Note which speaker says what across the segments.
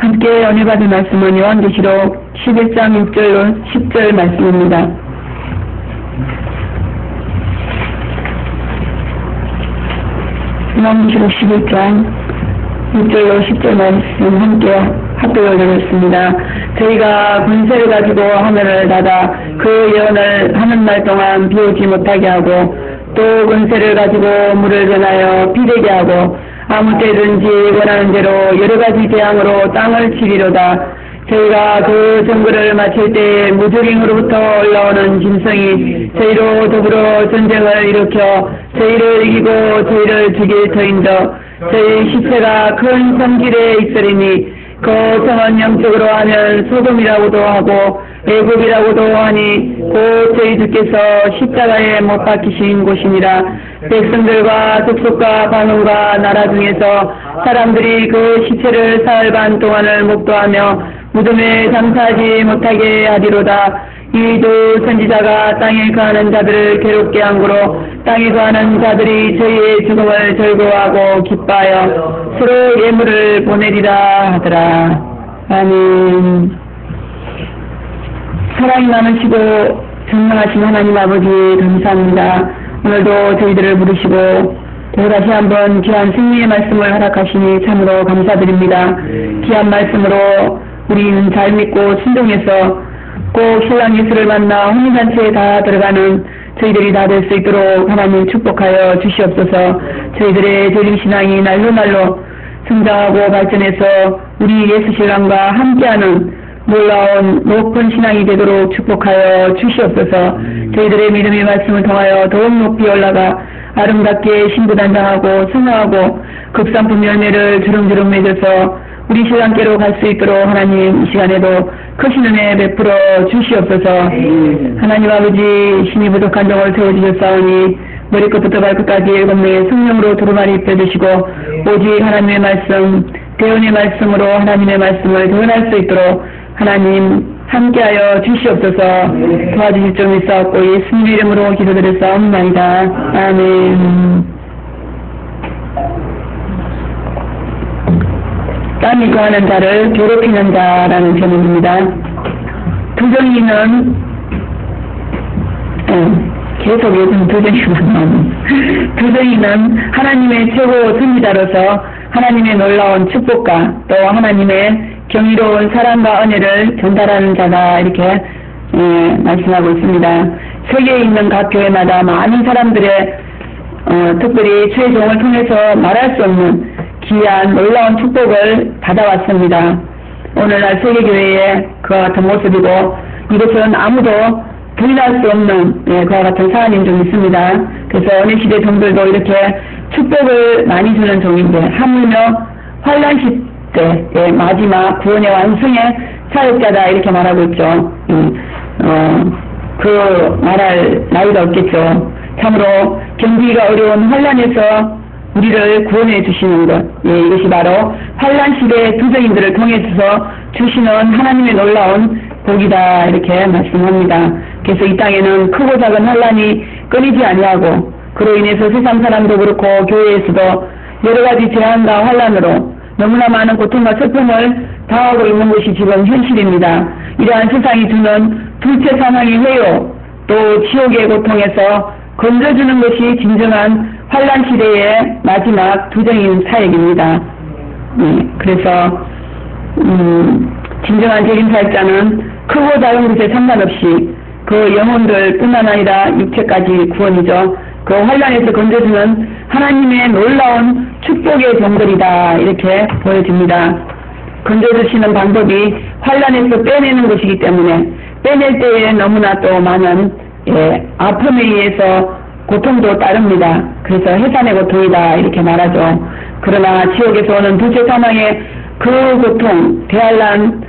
Speaker 1: 함께 은혜 받은 말씀은 요한계시록 11장 6절로 10절 말씀입니다. 요한계시록 11장 6절로 10절 말씀 함께 합독을 드렸습니다. 저희가 권세를 가지고 하늘을 닫아 그 예언을 하는 날 동안 비오지 못하게 하고 또 권세를 가지고 물을 변하여 비되게 하고 아무 때든지 원하는 대로 여러가지 재앙으로 땅을 치리로다. 저희가 그 정글을 마칠 때 무적행으로부터 올라오는 짐승이 저희로 더불어 전쟁을 일으켜 저희를 이기고 저희를 죽일 터인저 저희 시체가 큰 성길에 있으리니 그 성은 영적으로 하면 소돔이라고도 하고 애굽이라고도 하니 곧 저희 주께서 십자가에 못 박히신 곳이니라. 백성들과 족속과 방언과 나라 중에서 사람들이 그 시체를 사흘 반 동안을 목도하며 무덤에 잠사하지 못하게 하리로다. 이 두 선지자가 땅에 거하는 자들을 괴롭게 함으로 땅에 거하는 자들이 저희의 죽음을 즐거워하고 기뻐하여 서로 예물을 보내리라 하더라. 아멘. 사랑이 많으시고 전능하신 하나님 아버지 감사합니다. 오늘도 저희들을 부르시고 또 다시 한번 귀한 승리의 말씀을 허락하시니 참으로 감사드립니다. 귀한 말씀으로 우리는 잘 믿고 순종해서 꼭 신랑 예수를 만나 혼인잔치에 다 들어가는 저희들이 다 될 수 있도록 하나님 축복하여 주시옵소서. 저희들의 재림신앙이 날로 날로 성장하고 발전해서 우리 예수 신랑과 함께하는 놀라운 높은 신앙이 되도록 축복하여 주시옵소서. 저희들의 믿음의 말씀을 통하여 더욱 높이 올라가 아름답게 신부단장하고 성화하고 극상품 열매를 주름주름 맺어서 우리 신랑께로 갈 수 있도록 하나님 이 시간에도 크신 은혜 베풀어 주시옵소서. 하나님 아버지 신이 부족한 종을 세워주셨사오니 머리끝부터 발끝까지 7명의 성령으로 두루마리 입혀주시고 오직 하나님의 말씀 대언의 말씀으로 하나님의 말씀을 전할 수 있도록 하나님 함께하여 주시옵소서. 도와주실 점 있사옵고 예수님 이름으로 기도드렸사옵나이다. 아멘. 땅이 거하는 자를 괴롭히는 자라는 제목입니다. 두정이는 계속 요즘 두정이만 나오는 두정이는 하나님의 최고 선지자로서 하나님의 놀라운 축복과 또 하나님의 경이로운 사랑과 은혜를 전달하는 자가 이렇게 말씀하고 있습니다. 세계에 있는 각 교회마다 많은 사람들의 특별히 최종을 통해서 말할 수 없는 귀한 놀라운 축복을 받아왔습니다. 오늘날 세계교회의 그와 같은 모습이고 이것은 아무도 부인할 수 없는 그와 같은 사안인 좀 있습니다. 그래서 어느 시대 종들도 이렇게 축복을 많이 주는 종인데 하물며 환란 시대의 마지막 구원의 완성의 사역자다 이렇게 말하고 있죠. 그 말할 나이가 없겠죠. 참으로 견디기가 어려운 환란에서 우리를 구원해 주시는 것, 이것이 바로 환란 시대의 두정인들을 통해서 주시는 하나님의 놀라운 복이다 이렇게 말씀합니다. 그래서 이 땅에는 크고 작은 환란이 끊이지 아니하고 그로 인해서 세상 사람도 그렇고 교회에서도 여러 가지 재앙과 환란으로 너무나 많은 고통과 슬픔을 당하고 있는 것이 지금 현실입니다. 이러한 세상이 주는 둘째 사망의 회요 또 지옥의 고통에서 건져주는 것이 진정한 환란 시대의 마지막 두정인 사역입니다. 그래서 진정한 재림 사역자는 크고 작은 것에 상관없이 그 영혼들 뿐만 아니라 육체까지 구원이죠. 그 환란에서 건져주는 하나님의 놀라운 축복의 종들이다 이렇게 보여집니다. 건져주시는 방법이 환란에서 빼내는 것이기 때문에 빼낼 때에 너무나 또 많은 아픔에 의해서 고통도 따릅니다. 그래서 해산의 고통이다 이렇게 말하죠. 그러나 지옥에서 오는 둘째 사망의 그 고통, 대환란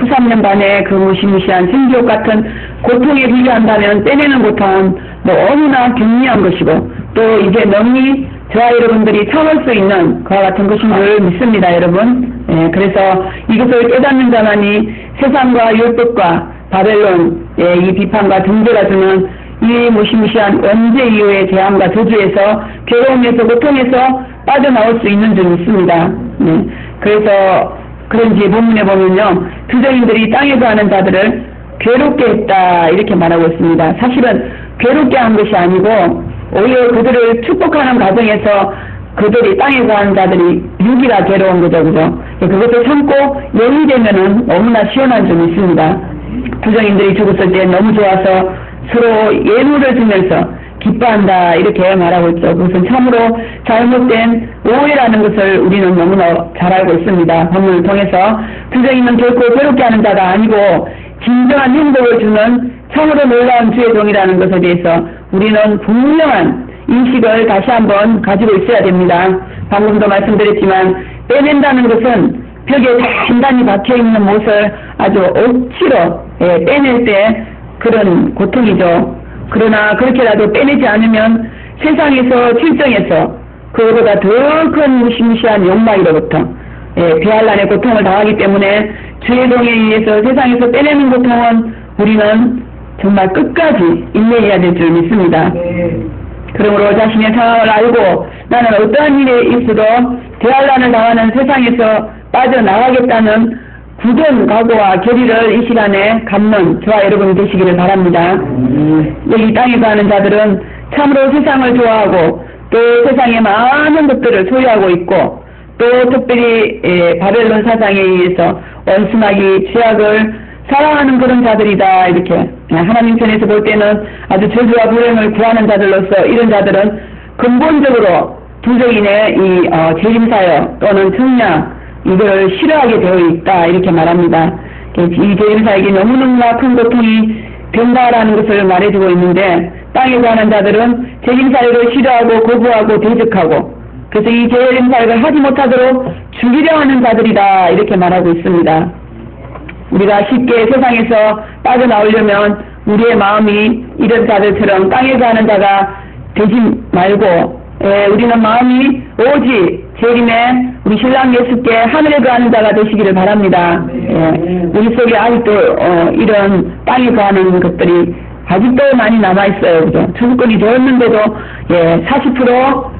Speaker 1: 후삼년 반의 그 무시무시한 생지옥 같은 고통에 비교한다면 빼내는 고통은 너무나 경미한 것이고 또 이제 능히 저와 여러분들이 참을 수 있는 그와 같은 것인 줄 믿습니다. 여러분. 그래서 이것을 깨닫는 자만이 세상과 율법과 바벨론 이 비판과 등재가 주는 이 무시무시한 원죄 이후의 재앙과 저주에서 괴로움에서 고통에서 빠져나올 수 있는 줄 믿습니다. 그래서 그런지 본문에 보면요, 투정인들이 땅에 거하는 자들을 괴롭게 했다 이렇게 말하고 있습니다. 사실은 괴롭게 한 것이 아니고 오히려 그들을 축복하는 과정에서 그들이 땅에 거하는 자들이 육이라 괴로운 거죠, 그죠? 그것을 참고 영이 되면은 너무나 시원한 점이 있습니다. 투정인들이 죽었을 때 너무 좋아서 서로 예물을 주면서 기뻐한다 이렇게 말하고 있죠. 그것은 참으로 잘못된 오해라는 것을 우리는 너무나 잘 알고 있습니다. 본문을 통해서 투정인은 결코 괴롭게 하는 자가 아니고 진정한 행복을 주는 참으로 놀라운 주의 종이라는 것에 대해서 우리는 분명한 인식을 다시 한번 가지고 있어야 됩니다. 방금도 말씀드렸지만 빼낸다는 것은 벽에 단단히 박혀있는 못을 아주 억지로 빼낼 때 그런 고통이죠. 그러나 그렇게라도 빼내지 않으면 세상에서 실정에서 그보다 더 큰 무시무시한 욕망으로부터 배한란의 고통을 당하기 때문에 주의 종에 의해서 세상에서 빼내는 고통은 우리는 정말 끝까지 인내해야 될 줄 믿습니다. 그러므로 자신의 상황을 알고 나는 어떠한 일에 있어도 대환란을 당하는 세상에서 빠져나가겠다는 굳은 각오와 결의를 이 시간에 갖는 저와 여러분이 되시기를 바랍니다. 여기 땅에 사는 자들은 참으로 세상을 좋아하고 또 세상의 많은 것들을 소유하고 있고 또 특별히 바벨론 사상에 의해서 원순하기 죄악을 사랑하는 그런 자들이다 이렇게 하나님 편에서 볼 때는 아주 저주와 불행을 구하는 자들로서 이런 자들은 근본적으로 부정인의 이 재림사역 또는 청량 이걸 싫어하게 되어 있다 이렇게 말합니다. 이 재림사역이 너무너무나 큰 고통이 된다라는 것을 말해주고 있는데 땅에 사는 자들은 재림사역을 싫어하고 거부하고 대적하고 그래서 이 재림사역을 하지 못하도록 죽이려 하는 자들이다 이렇게 말하고 있습니다. 우리가 쉽게 세상에서 빠져나오려면 우리의 마음이 이런 자들처럼 땅에 사는 자가 되지 말고 우리는 마음이 오직 재림에 우리 신랑 예수께 하늘에 거하는 자가 되시기를 바랍니다. 우리 속에 아직도 이런 땅에 거하는 것들이 아직도 많이 남아있어요. 그죠? 주권이 되었는데도 40%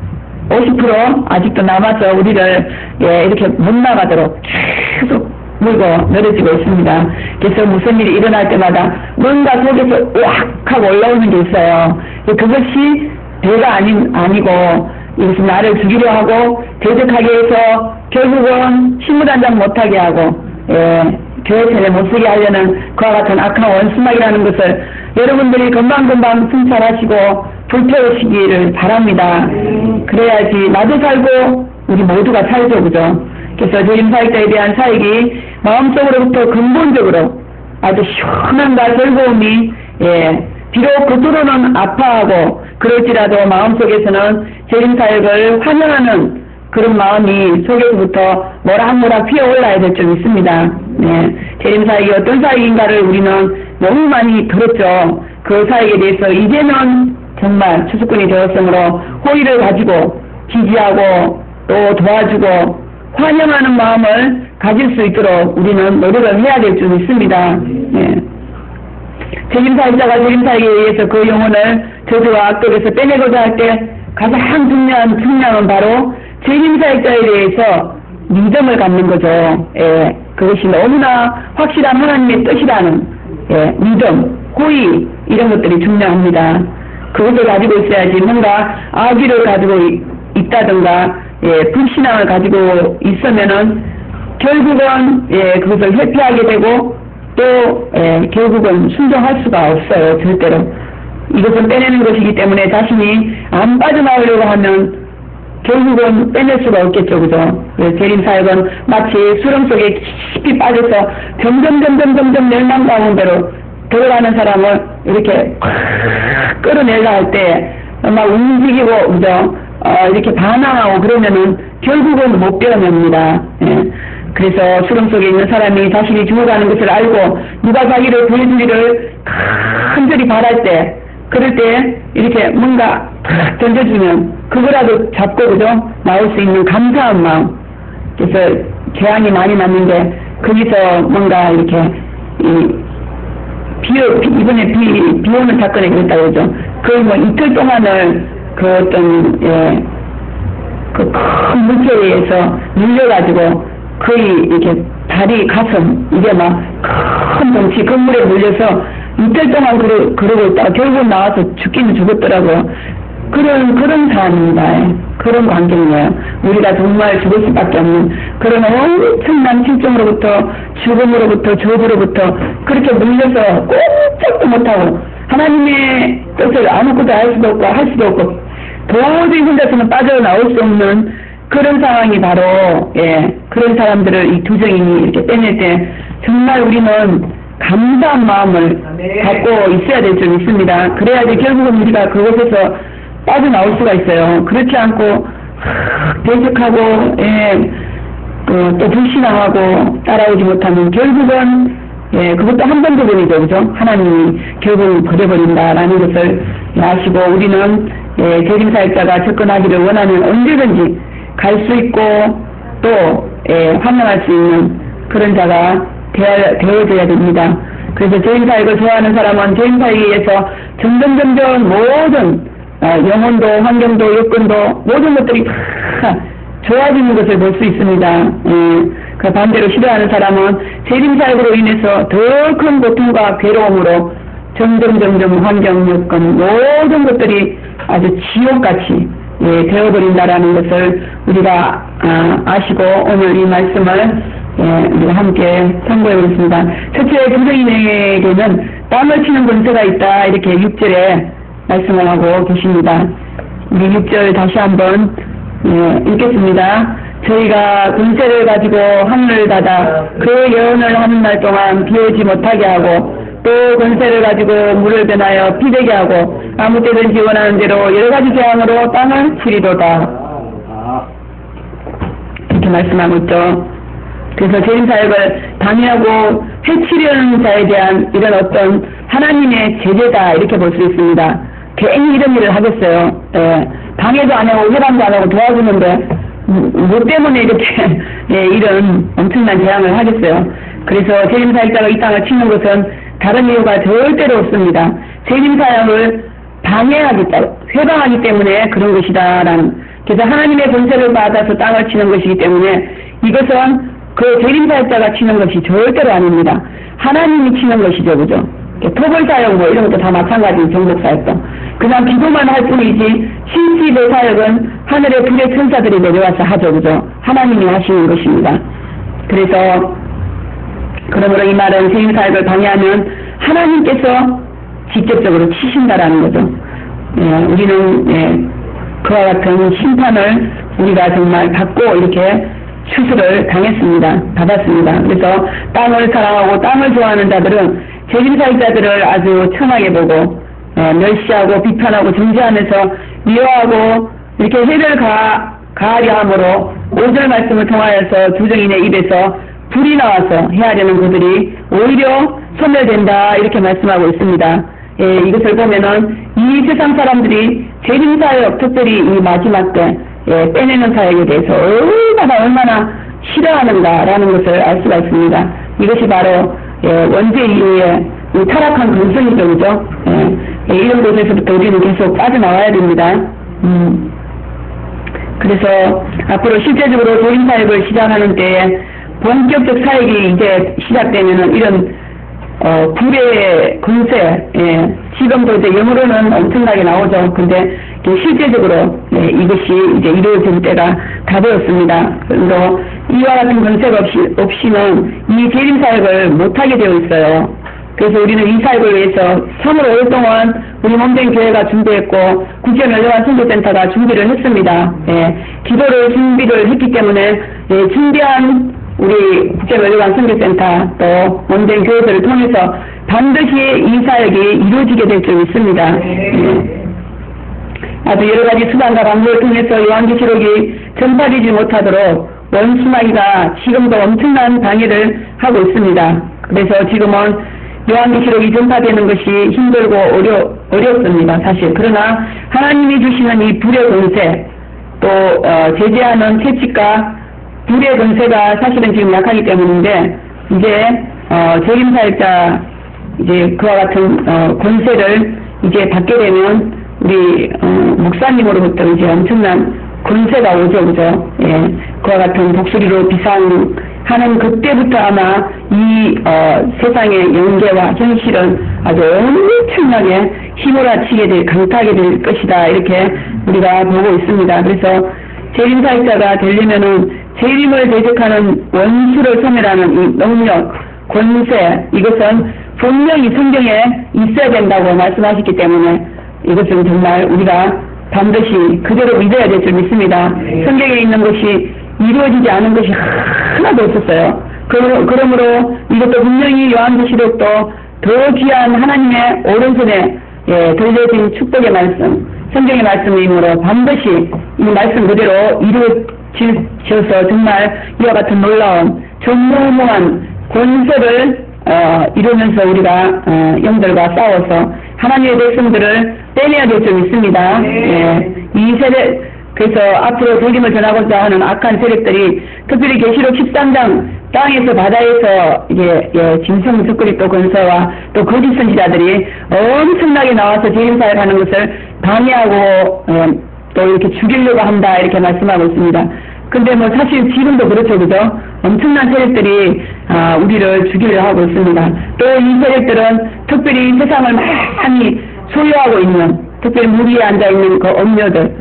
Speaker 1: 50% 아직도 남아서 우리를 이렇게 못 나가도록 계속 물고 늘어지고 있습니다. 그래서 무슨 일이 일어날 때마다 뭔가 속에서 으악 하고 올라오는 게 있어요. 그것이 죄가 아니고 이것은 나를 죽이려 하고 대적하게 해서 결국은 신문 한 장 못하게 하고 교회 편에 못쓰게 하려는 그와 같은 악한 원수막이라는 것을 여러분들이 금방금방 순찰하시고 불태우시기를 바랍니다. 그래야지 나도 살고 우리 모두가 살죠. 그죠? 그래서 재림사역자에 대한 사역이 마음속으로부터 근본적으로 아주 시원함과 즐거움이 비록 겉으로는 아파하고 그럴지라도 마음속에서는 재림사역을 환영하는 그런 마음이 속에서부터 모락모락 피어올라야 될 줄 믿습니다. 재림사역이 어떤 사역인가를 우리는 너무 많이 들었죠. 그 사역에 대해서 이제는 정말 추수꾼이 되었으므로 호의를 가지고 지지하고 또 도와주고 환영하는 마음을 가질 수 있도록 우리는 노력을 해야 될 줄 믿습니다. 재림사역자가 재림사역에 의해서 그 영혼을 저주와 악독에서 빼내고자 할 때 가장 중요한 측량은 바로 재림사역자에 대해서 믿음을 갖는 거죠. 그것이 너무나 확실한 하나님의 뜻이라는 믿음, 호의 이런 것들이 중요합니다. 그것을 가지고 있어야지 뭔가 악의를 가지고 있다든가 불신앙을 가지고 있으면은 결국은 그것을 회피하게 되고 또 결국은 순종할 수가 없어요. 절대로. 이것은 빼내는 것이기 때문에 자신이 안 빠져나오려고 하면 결국은 빼낼 수가 없겠죠. 그죠? 재림사역은 마치 수렁 속에 깊이 빠져서 점점 멸망 가운데로 들어가는 사람을 이렇게 끌어내려 할 때 막 움직이고 그죠? 이렇게 반항하고 그러면은 결국은 못 빼어냅니다. 그래서 수렁 속에 있는 사람이 자신이 죽어가는 것을 알고 누가 자기를 구해주기를 간절히 바랄 때 그럴 때 이렇게 뭔가 탁 던져주면 그거라도 잡고 그죠? 나올 수 있는 감사한 마음. 그래서 재앙이 많이 났는데 거기서 뭔가 이렇게 이번에 비 오는 사건에 그랬다고 그러죠. 거의 뭐 이틀 동안을 그 어떤 그 큰 물결에 의해서 밀려가지고 거의 이렇게 다리, 가슴, 이게 막 큰 덩치 건물에 물려서 이틀 동안 그러고 있다가 결국 나와서 죽기는 죽었더라고요. 그런 사람입니다. 예. 그런 관계예요. 우리가 정말 죽을 수밖에 없는 그런 엄청난 실종으로부터 죽음으로부터 저주로부터 그렇게 물려서 꼼짝도 못하고 하나님의 뜻을 아무것도 알 수도 없고 할 수도 없고 도저히 혼자서는 빠져나올 수 없는 그런 상황이 바로 그런 사람들을 이 두 증인이 이렇게 빼낼 때 정말 우리는 감사한 마음을 갖고 있어야 될 줄 믿습니다. 그래야지 결국은 우리가 그곳에서 빠져나올 수가 있어요. 그렇지 않고 대적하고 또 불신앙하고 따라오지 못하면 결국은 그것도 한 번 부분이죠. 그죠? 하나님이 결국 버려버린다라는 것을 아시고 우리는 재림사역자가 접근하기를 원하면 언제든지 갈 수 있고 또 환영할 수 있는 그런 자가 되어져야 됩니다. 그래서 재림사역을 좋아하는 사람은 재림사역에 의해서 점점 모든 영혼도 환경도 여건도 모든 것들이 다 좋아지는 것을 볼 수 있습니다. 그 반대로 싫어하는 사람은 재림사역으로 인해서 더 큰 고통과 괴로움으로 점점 환경 여건 모든 것들이 아주 지옥같이 되어버린다라는 것을 우리가 아시고 오늘 이 말씀을 우리가 함께 참고해 보겠습니다. 첫째 부정인에게는 땅을 치는 권세가 있다 이렇게 6절에 말씀을 하고 계십니다. 우리 6절 다시 한번 읽겠습니다. 저희가 권세를 가지고 하늘을 닫아 그 예언을 하는 날 동안 비 오지 못하게 하고 또 권세를 가지고 물을 변하여 피 되게 하고 아무 때든지 원하는 대로 여러 가지 재앙으로 땅을 치리로다. 이렇게 말씀하고 있죠. 그래서 재림사역을 방해하고 해치려는 자에 대한 이런 어떤 하나님의 제재다 이렇게 볼 수 있습니다. 괜히 이런 일을 하겠어요. 방해도 안 하고 회방도 안 하고 도와주는데 뭐 때문에 이렇게 이런 엄청난 재앙을 하겠어요. 그래서 재림사역자가 이 땅을 치는 것은 다른 이유가 절대로 없습니다. 재림사역을 방해하기, 회방하기 때문에 그런 것이다라는. 그래서 하나님의 권세를 받아서 땅을 치는 것이기 때문에 이것은 그 재림사역자가 치는 것이 절대로 아닙니다. 하나님이 치는 것이죠, 그죠? 토벌사역 뭐 이런 것도 다 마찬가지, 정복사역도. 그냥 기도만 할 뿐이지 실질의 사역은 하늘의 불의 천사들이 내려와서 하죠, 그죠? 하나님이 하시는 것입니다. 그래서 그러므로 이 말은 재림사역을 방해하면 하나님께서 직접적으로 치신다라는 거죠. 우리는 그와 같은 심판을 우리가 정말 받고 이렇게 추수를 받았습니다. 그래서 땅을 사랑하고 땅을 좋아하는 자들은 재림사역자들을 아주 천하게 보고 멸시하고 비판하고 정죄하면서 미워하고 이렇게 해를 가하려 함으로 5절 말씀을 통하여서 두 증인의 입에서 불이 나와서 해하려는 그들이 오히려 소멸된다 이렇게 말씀하고 있습니다. 이것을 보면은 이 세상 사람들이 재림사역 특별히 이 마지막 때 빼내는 사역에 대해서 얼마나 싫어하는가라는 것을 알 수가 있습니다. 이것이 바로 원죄 이후에 타락한 근성이죠, 그죠? 이런 곳에서부터 우리는 계속 빠져나와야 됩니다. 그래서 앞으로 실제적으로 재림사역을 시작하는 때에 본격적 사역이 이제 시작되면은 이런 불의 권세, 지금도 이제 영어로는 엄청나게 나오죠. 근데 실제적으로 이것이 이제 이루어질 때가 다 되었습니다. 그래서 이와 같은 권세가 없이는 이 재림사역을 못하게 되어 있어요. 그래서 우리는 이 사역을 위해서 3월 5일 동안 우리 몸된 교회가 준비했고 국제연령한 선교센터가 준비를 했습니다. 기도를 준비를 했기 때문에 준비한 우리 국제연령한 선교센터 또 몸된 교회들을 통해서 반드시 이 사역이 이루어지게 될 줄 믿습니다. 아주 여러 가지 수단과 방법을 통해서 요한계시록이 전파되지 못하도록 원수마귀가 지금도 엄청난 방해를 하고 있습니다. 그래서 지금은 요한계시록이 전파되는 것이 힘들고 어렵습니다. 사실. 그러나 하나님이 주시는 이 불의 권세 또 제재하는 채찍과 불의 권세가 사실은 지금 약하기 때문인데 이제 재림사역자 이제 그와 같은 권세를 이제 받게 되면 우리 목사님으로부터 이제 엄청난 권세가 오죠, 그죠? 예, 그와 같은 독수리로 비상하는 그때부터 아마 이 세상의 연계와 현실은 아주 엄청나게 휘몰아치게 될, 강타하게 될 것이다, 이렇게 우리가 보고 있습니다. 그래서 재림사역자가 되려면은 재림을 대적하는 원수를 소멸하는 이 능력, 권세, 이것은 분명히 성경에 있어야 된다고 말씀하셨기 때문에 이것은 정말 우리가 반드시 그대로 믿어야 될 줄 믿습니다. 성경에 있는 것이 이루어지지 않은 것이 하나도 없었어요. 그러므로 이것도 분명히 요한계시록도 더 귀한 하나님의 오른손에 들려진 축복의 말씀, 성경의 말씀이므로 반드시 이 말씀 그대로 이루어지셔서 정말 이와 같은 놀라운 전무후무한 권세를 이루면서 우리가 영들과 싸워서 하나님의 백성들을 떼내야 될 줄 믿습니다. 예, 이 세대, 그래서 앞으로 복음을 전하고자 하는 악한 세력들이 특별히 계시록 13장 땅에서 바다에서 짐승 석굴이 또 권세와 또 거짓 선지자들이 엄청나게 나와서 재림사역 하는 것을 방해하고 또 이렇게 죽이려고 한다, 이렇게 말씀하고 있습니다. 근데 뭐 사실 지금도 그렇죠, 그죠? 엄청난 세력들이 우리를 죽이려 하고 있습니다. 또 이 세력들은 특별히 세상을 많이 소유하고 있는, 특별히 물 위에 앉아있는 그 엄녀들,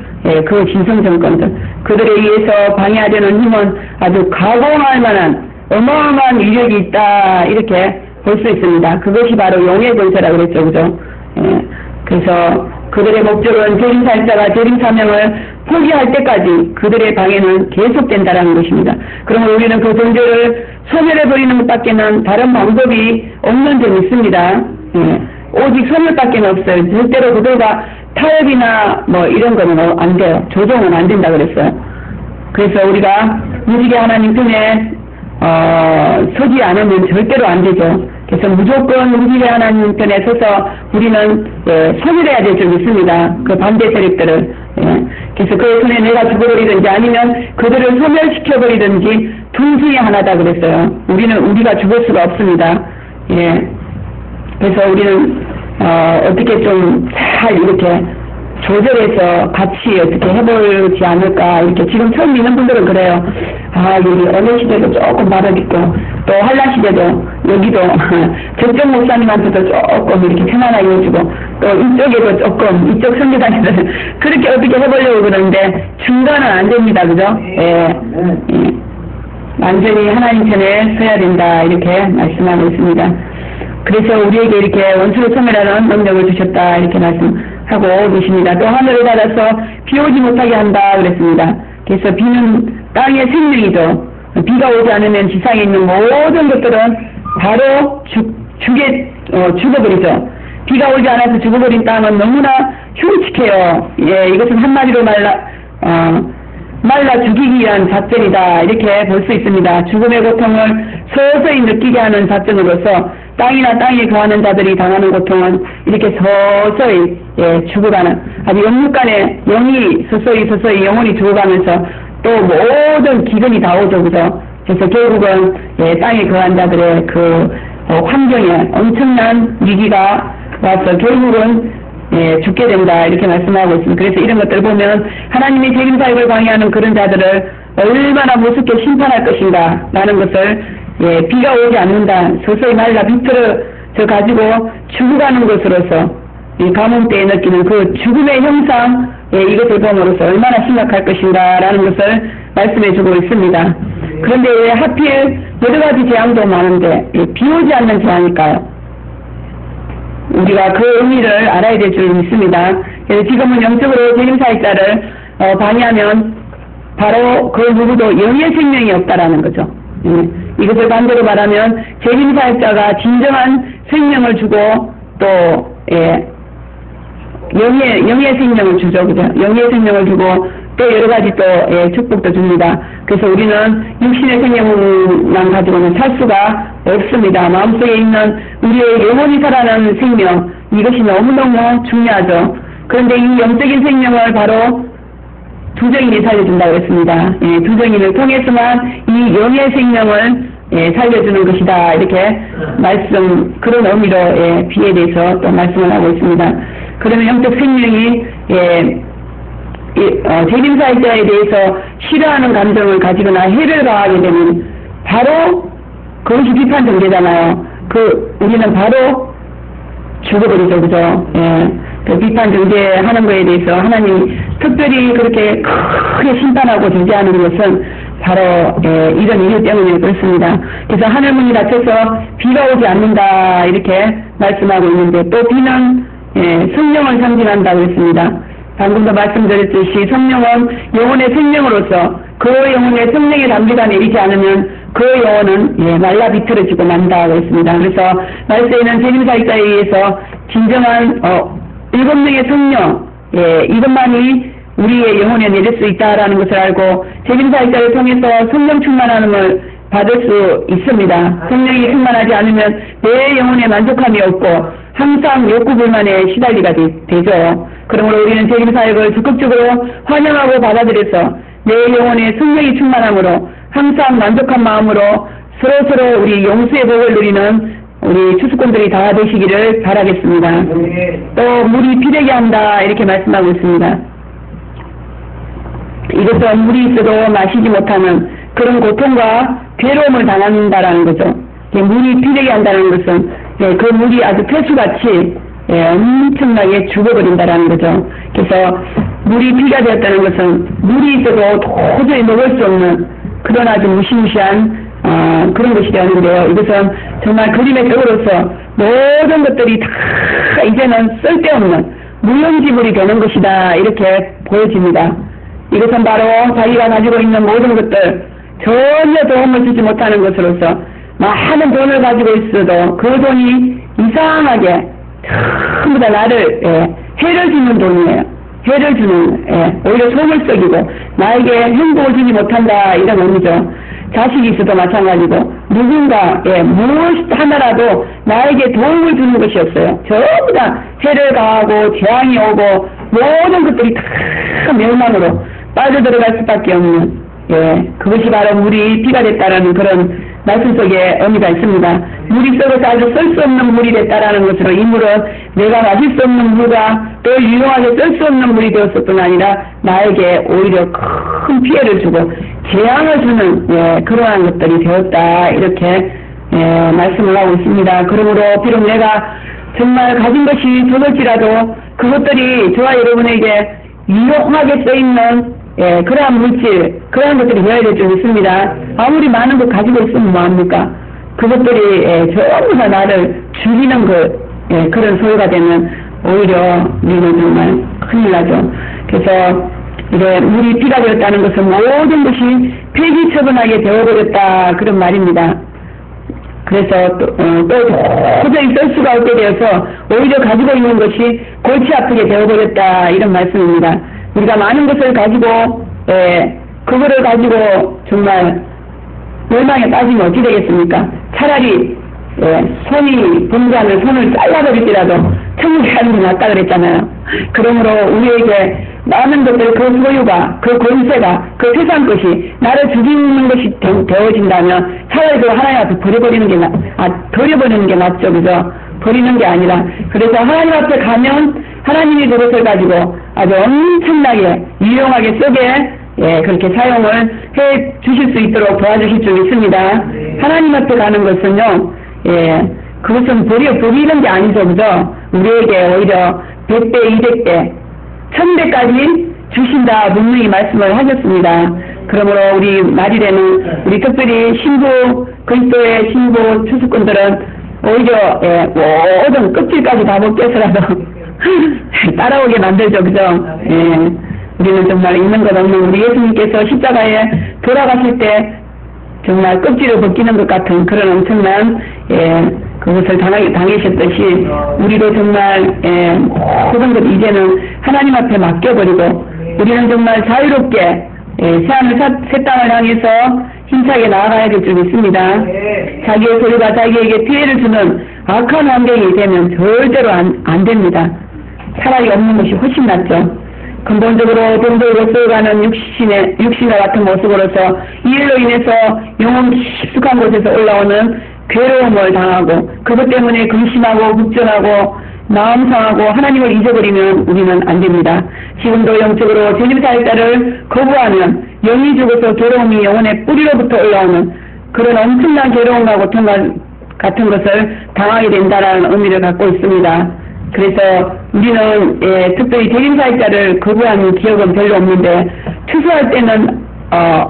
Speaker 1: 그 진성정권들, 그들에 의해서 방해하려는 힘은 아주 가공할 만한 어마어마한 위력이 있다, 이렇게 볼 수 있습니다. 그것이 바로 용의 권세라고 그랬죠, 그죠? 그래서 그들의 목적은 재림사역자가 재림사명을 포기할 때까지 그들의 방해는 계속된다라는 것입니다. 그러면 우리는 그 존재를 소멸해버리는 것밖에는 다른 방법이 없는 줄 믿습니다. 오직 소멸밖에 없어요. 절대로 그들과 타협이나 뭐 이런 거는 안 돼요. 조정은 안 된다 그랬어요. 그래서 우리가 무지개 하나님 편에 서지 않으면 절대로 안 되죠. 그래서 무조건 무지개 하나님 편에 서서 우리는 소멸해야 될 줄 믿습니다. 그 반대 세력들을. 그래서 그의 손에 내가 죽어버리든지 아니면 그들을 소멸시켜버리든지 둘 중에 하나다 그랬어요. 우리가 죽을 수가 없습니다. 그래서 우리는 어떻게 좀 잘 이렇게 조절해서 같이 어떻게 해보지 않을까, 이렇게 지금 처음 믿는 분들은 그래요. 여기 어느 시대도 조금 바라겠고 또 한란 시대도 여기도 저쪽 목사님한테도 조금 이렇게 편안하게 해주고 또 이쪽에도 조금 이쪽 선교단에서 그렇게 어떻게 해보려고 그러는데 중간은 안 됩니다, 그죠? 완전히 하나님 편에 서야 된다, 이렇게 말씀하고 있습니다. 그래서 우리에게 이렇게 원수를 소멸하는 능력을 주셨다, 이렇게 말씀하고 계십니다. 또 하늘을 닫아서 비 오지 못하게 한다 그랬습니다. 그래서 비는 땅의 생명이죠. 비가 오지 않으면 지상에 있는 모든 것들은 바로 죽어버리죠. 비가 오지 않아서 죽어버린 땅은 너무나 흉측해요. 이것은 한마디로 말라 죽이기 위한 작전이다, 이렇게 볼 수 있습니다. 죽음의 고통을 서서히 느끼게 하는 작전으로서 땅이나 땅에 거하는 자들이 당하는 고통은 이렇게 서서히 죽어가는, 아주 영육간에 영이 서서히 영혼이 죽어가면서 또 모든 기근이 다 오죠, 그죠? 그래서 결국은 땅에 거한 자들의 그 환경에 엄청난 위기가 와서 결국은 죽게 된다, 이렇게 말씀하고 있습니다. 그래서 이런 것들을 보면 하나님의 재림사역을 방해하는 그런 자들을 얼마나 무섭게 심판할 것인가 라는 것을 비가 오지 않는다, 서서히 말라 비틀어져 가지고 죽어가는 것으로서 이 가뭄 때에 느끼는 그 죽음의 형상, 이것을 봄으로써 얼마나 심각할 것인가 라는 것을 말씀해 주고 있습니다. 그런데 왜 하필 여러 가지 재앙도 많은데 비 오지 않는 재앙일까요? 우리가 그 의미를 알아야 될 줄 믿습니다. 그래서 지금은 영적으로 재림사역자를 방해하면 바로 그 누구도 영의 생명이 없다라는 거죠. 이것을 반대로 말하면 재림사역자가 진정한 생명을 주고 또 영의 생명을 주죠, 그죠? 영의 생명을 주고 또 여러 가지 또 축복도 줍니다. 그래서 우리는 육신의 생명만 가지고는 살 수가 없습니다. 마음속에 있는 우리의 영원히 살아나는 생명, 이것이 너무너무 중요하죠. 그런데 이 영적인 생명을 바로 두정인이 살려준다고 했습니다. 두정인을 통해서만 이 영의 생명을 살려주는 것이다, 이렇게 그런 의미로 비에 대해서 또 말씀을 하고 있습니다. 그러면 영적 생명이 재림사역자에 대해서 싫어하는 감정을 가지거나 해를 가하게 되면 바로 그것이 비판 정죄잖아요. 우리는 바로 죽어버리죠, 그죠? 예. 그 비판 정죄하는 거에 대해서 하나님이 특별히 그렇게 크게 심판하고 정죄하는 것은 바로 이런 이유 때문에 그렇습니다. 그래서 하늘문이 닫혀서 비가 오지 않는다 이렇게 말씀하고 있는데 또 비는 성령을 상징한다고 했습니다. 방금도 말씀드렸듯이 성령은 영혼의 생명으로서 그 영혼의 성령의 담비가 내리지 않으면 그 영혼은 말라 비틀어지고 만다고 했습니다. 그래서 말세에는 재림사역자에 의해서 진정한 7명의 성령 이것만이 우리의 영혼에 내릴 수 있다라는 것을 알고 재림사역자를 통해서 성령 충만함을 받을 수 있습니다. 성령이 충만하지 않으면 내 영혼에 만족함이 없고 항상 욕구불만에 시달리가 되죠. 그러므로 우리는 재림사역을 적극적으로 환영하고 받아들여서 내 영혼에 성령이 충만함으로 항상 만족한 마음으로 서로서로 우리 용수의 복을 누리는 우리 추수꾼들이 다 되시기를 바라겠습니다. 또 물이 피되게 한다 이렇게 말씀하고 있습니다. 이것은 물이 있어도 마시지 못하는 그런 고통과 괴로움을 당한다라는 거죠. 물이 피되게 한다는 것은 그 물이 아주 폐수같이 엄청나게 죽어버린다라는 거죠. 그래서 물이 피가 되었다는 것은 물이 있어도 도저히 먹을 수 없는 그런 아주 무시무시한 그런 것이 되었는데요. 이것은 정말 그림의 벽으로서 모든 것들이 다 이제는 쓸데없는 무용지물이 되는 것이다 이렇게 보여집니다. 이것은 바로 자기가 가지고 있는 모든 것들 전혀 도움을 주지 못하는 것으로서 많은 돈을 가지고 있어도 그 돈이 이상하게 전부 다 나를 해를 주는 돈이에요. 해를 주는 오히려 속을 썩이고 나에게 행복을 주지 못한다 이런 의미죠. 자식이 있어도 마찬가지고 누군가 무엇 하나라도 나에게 도움을 주는 것이 없어요. 전부 다 해를 가하고 재앙이 오고 모든 것들이 다 멸망으로 빠져들어갈 수밖에 없는 그것이 바로 물이 피가 됐다라는 그런 말씀 속에 의미가 있습니다. 물이 썩어서 아주 쓸 수 없는 물이 됐다라는 것으로 이 물은 내가 마실 수 없는 물과 또 유용하게 쓸 수 없는 물이 되었을 뿐 아니라 나에게 오히려 큰 피해를 주고 재앙을 주는 그러한 것들이 되었다 이렇게 말씀을 하고 있습니다. 그러므로 비록 내가 정말 가진 것이 적을지라도 그것들이 저와 여러분에게 유용하게 쓰이는 그러한 물질, 그러한 것들이 되어야 될 줄 믿습니다. 아무리 많은 것 가지고 있으면 뭐합니까? 그것들이 전부 다 나를 죽이는 그런 소유가 되면 오히려 우리는 정말 큰일 나죠. 그래서 이제 물이 피가 되었다는 것은 모든 것이 폐기처분하게 되어버렸다 그런 말입니다. 그래서 또 도저히 쓸 수가 없게 되어서 오히려 가지고 있는 것이 골치 아프게 되어버렸다 이런 말씀입니다. 우리가 많은 것을 가지고 그거를 가지고 정말 멸망에 빠지면 어찌 되겠습니까? 차라리 손이 분자는 손을 잘라버릴지라도 천국에 가는 게 낫다 그랬잖아요. 그러므로 우리에게 많은 것들 그 소유가 그 권세가 그 세상 것이 나를 죽이는 것이 되어진다면 차라리 그 하나님 앞에 버려버리는 게 낫죠. 그죠? 버리는 게 아니라 그래서 하나님 앞에 가면 하나님이 그것을 가지고 아주 엄청나게 유용하게 쓰게 그렇게 사용을 해 주실 수 있도록 도와주실 줄 믿습니다. 하나님 앞에 가는 것은요 그것은 버리는 게 아니죠. 그죠? 우리에게 오히려 100배, 200배, 1000배까지 주신다 분명히 말씀을 하셨습니다. 그러므로 우리 말일에는 우리 특별히 신부 그리스도의 신부 추수꾼들은 오히려 모든 끝질까지 다 벗겨서라도 따라오게 만들죠. 그죠? 우리는 정말 있는 것 없는 우리 예수님께서 십자가에 돌아가실 때 정말 껍질을 벗기는 것 같은 그런 엄청난 그것을 당하셨듯이 우리도 정말 모든 것 이제는 하나님 앞에 맡겨버리고 우리는 정말 자유롭게 새하늘 새 땅을 향해서 힘차게 나아가야 될 줄 믿습니다. 자기의 소유가 자기에게 피해를 주는 악한 환경이 되면 절대로 안 됩니다. 차라리 없는 것이 훨씬 낫죠. 근본적으로 동돌고 썩어가는 육신과 같은 모습으로서 이 일로 인해서 영혼 깊숙한 곳에서 올라오는 괴로움을 당하고 그것 때문에 근심하고 걱정하고 마음 상하고 하나님을 잊어버리면 우리는 안 됩니다. 지금도 영적으로 재림 사역자를 거부하면 영이 죽어서 괴로움이 영혼의 뿌리로부터 올라오는 그런 엄청난 괴로움과 고통 같은 것을 당하게 된다는 의미를 갖고 있습니다. 그래서 우리는 특별히 재림 사역자를 거부하는 기억은 별로 없는데 추수할 때는